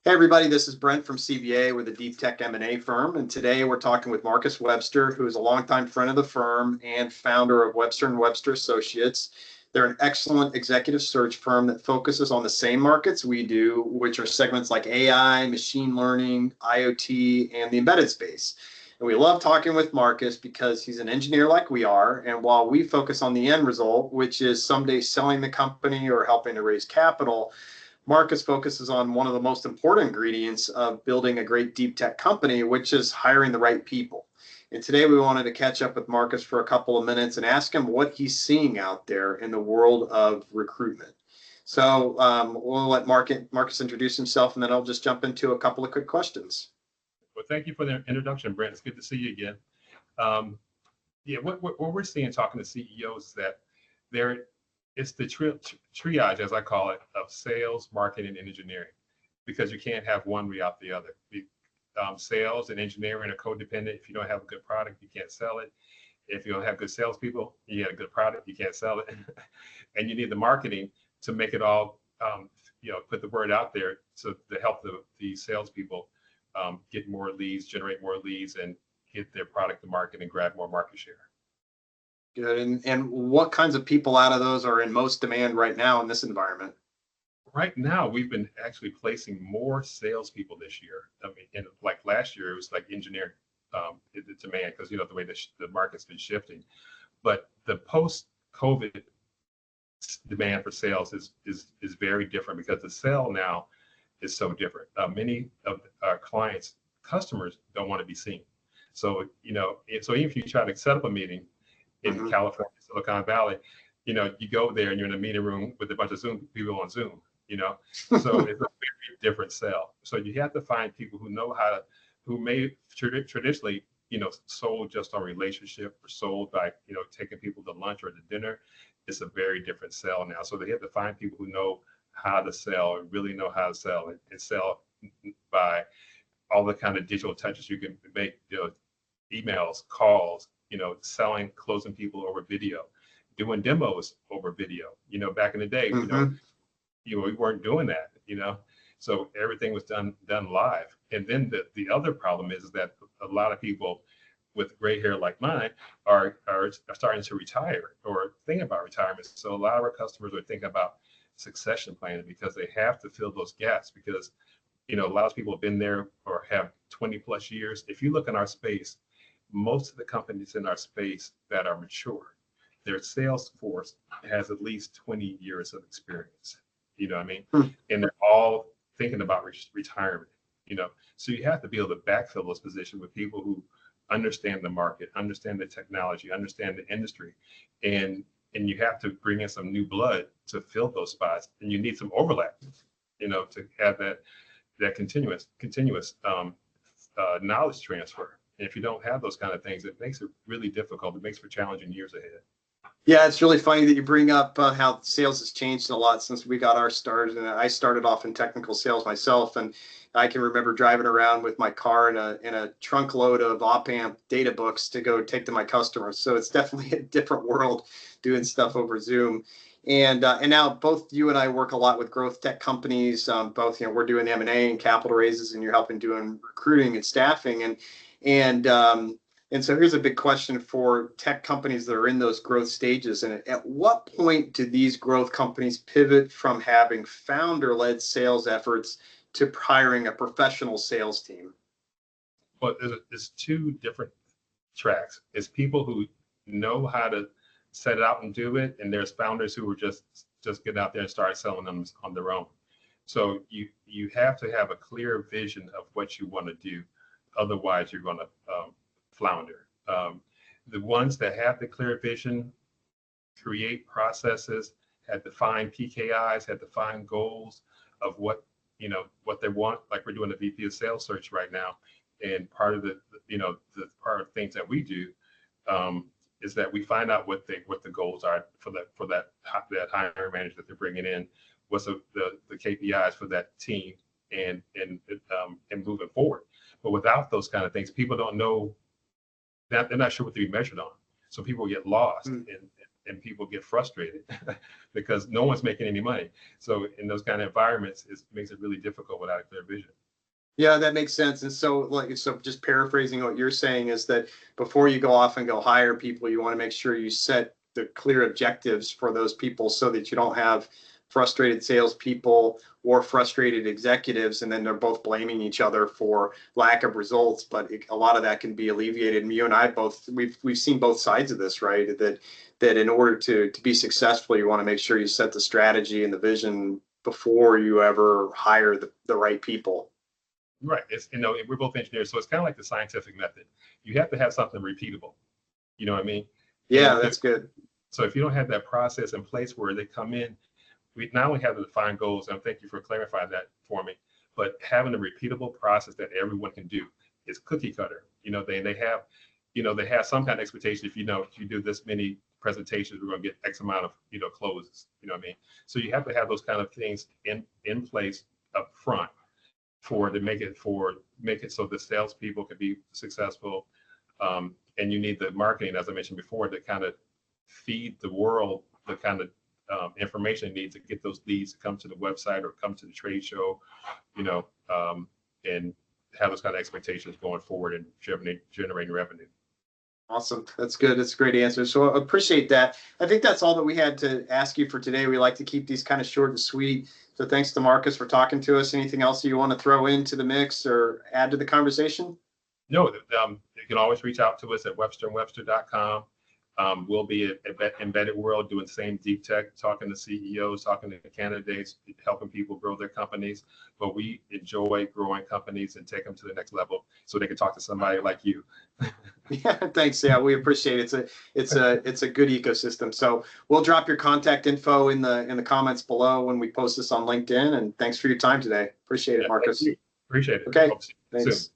Hey everybody, this is Brent from CBA. We're the deep tech M&A firm, and today we're talking with Marcus Webster, who is a longtime friend of the firm and founder of Webster Webster Associates. They're an excellent executive search firm that focuses on the same markets we do, which are segments like AI, machine learning, IoT, and the embedded space. And we love talking with Marcus because he's an engineer like we are, and while we focus on the end result, which is someday selling the company or helping to raise capital, Marcus focuses on one of the most important ingredients of building a great deep tech company, which is hiring the right people. And today we wanted to catch up with Marcus for a couple of minutes and ask him what he's seeing out there in the world of recruitment. So we'll let Marcus introduce himself, and then I'll just jump into a couple of quick questions. Well, thank you for the introduction, Brent. It's good to see you again. What we're seeing talking to CEOs is that it's the triage, as I call it, of sales, marketing, and engineering, because you can't have one without the other. Sales and engineering are codependent. If you don't have a good product, you can't sell it. If you don't have good salespeople, you get a good product, you can't sell it. And you need the marketing to make it all, put the word out there to help the salespeople get more leads, generate more leads, and get their product to market and grab more market share. Good. And what kinds of people out of those are in most demand right now in this environment? Right now, we've been actually placing more salespeople this year. I mean, and like last year, it was like engineering the demand because the way the market's been shifting. But the post-COVID demand for sales is very different because the sell now is so different. Many of our customers don't want to be seen. So even if you try to set up a meeting in California, Silicon Valley, you go there and you're in a meeting room with a bunch of people on Zoom, so it's a very different sell. So you have to find people who may traditionally, sold just on relationship or sold by, taking people to lunch or to dinner. It's a very different sell now. So they have to find people who know how to sell and really know how to sell and sell by all the kind of digital touches you can make, emails, calls, selling, closing people over video, doing demos over video. Back in the day, we weren't doing that, so everything was done live. And then the other problem is that a lot of people with gray hair like mine are starting to retire or think about retirement. So a lot of our customers are thinking about succession planning because they have to fill those gaps because, a lot of people have been there or have 20 plus years. If you look in our space, most of the companies in our space that are mature, their sales force has at least 20 years of experience. You know what I mean? And they're all thinking about retirement. So you have to be able to backfill those positions with people who understand the market, understand the technology, understand the industry, and you have to bring in some new blood to fill those spots. And you need some overlap, to have that continuous knowledge transfer. And if you don't have those kind of things, it makes it really difficult. It makes for challenging years ahead. Yeah, it's really funny that you bring up how sales has changed a lot since we got our start. And I started off in technical sales myself, and I can remember driving around with my car in a trunk load of op-amp data books to go take to my customers. So it's definitely a different world doing stuff over Zoom. And now both you and I work a lot with growth tech companies. Both, we're doing M&A and capital raises, and you're helping doing recruiting and staffing. And so here's a big question for tech companies that are in those growth stages. And at what point do these growth companies pivot from having founder-led sales efforts to hiring a professional sales team? Well, there's two different tracks. It's people who know how to set it out and do it, and there's founders who are just get out there and start selling them on their own. So you have to have a clear vision of what you want to do. Otherwise, you're going to flounder. The ones that have the clear vision, create processes, had defined PKIs, had defined goals of what they want. Like we're doing a VP of sales search right now, and part of the part of things that we do is that we find out what the goals are for that hiring manager that they're bringing in. What's the KPIs for that team and moving forward. But without those kind of things, people don't know that they're not sure what to be measured on. So people get lost in and people get frustrated because no one's making any money. So in those kind of environments, it makes it really difficult without a clear vision. Yeah, that makes sense. And so, so just paraphrasing what you're saying is that before you go off and go hire people, you want to make sure you set the clear objectives for those people so that you don't have frustrated salespeople or frustrated executives, and then they're both blaming each other for lack of results. But a lot of that can be alleviated. And you and I both, we've seen both sides of this, right? That in order to be successful, you want to make sure you set the strategy and the vision before you ever hire the right people. Right. It's, we're both engineers, so it's kind of like the scientific method. You have to have something repeatable. You know what I mean? Yeah, that's good. So if you don't have that process in place where they come in, we not only have to define goals, and thank you for clarifying that for me, but having a repeatable process that everyone can do. Is cookie cutter. They have some kind of expectation. If you do this many presentations, we're going to get X amount of closes. You know what I mean? So you have to have those kind of things in place up front to make it so the salespeople can be successful. And you need the marketing, as I mentioned before, to kind of feed the world the kind of information it needs to get those leads to come to the website or come to the trade show, and have those kind of expectations going forward and generating revenue. Awesome. That's good. That's a great answer. So I appreciate that. I think that's all that we had to ask you for today. We like to keep these kind of short and sweet. So thanks to Marcus for talking to us. Anything else you want to throw into the mix or add to the conversation? No, you can always reach out to us at websterwebster.com. We'll be at Embedded World doing the same deep tech, talking to CEOs, talking to candidates, helping people grow their companies. But we enjoy growing companies and take them to the next level so they can talk to somebody like you. Yeah, thanks. Yeah, we appreciate it. It's a good ecosystem. So we'll drop your contact info in the comments below when we post this on LinkedIn. And thanks for your time today. Appreciate it, Marcus. Appreciate it. Okay. Hope to see you Thanks. soon.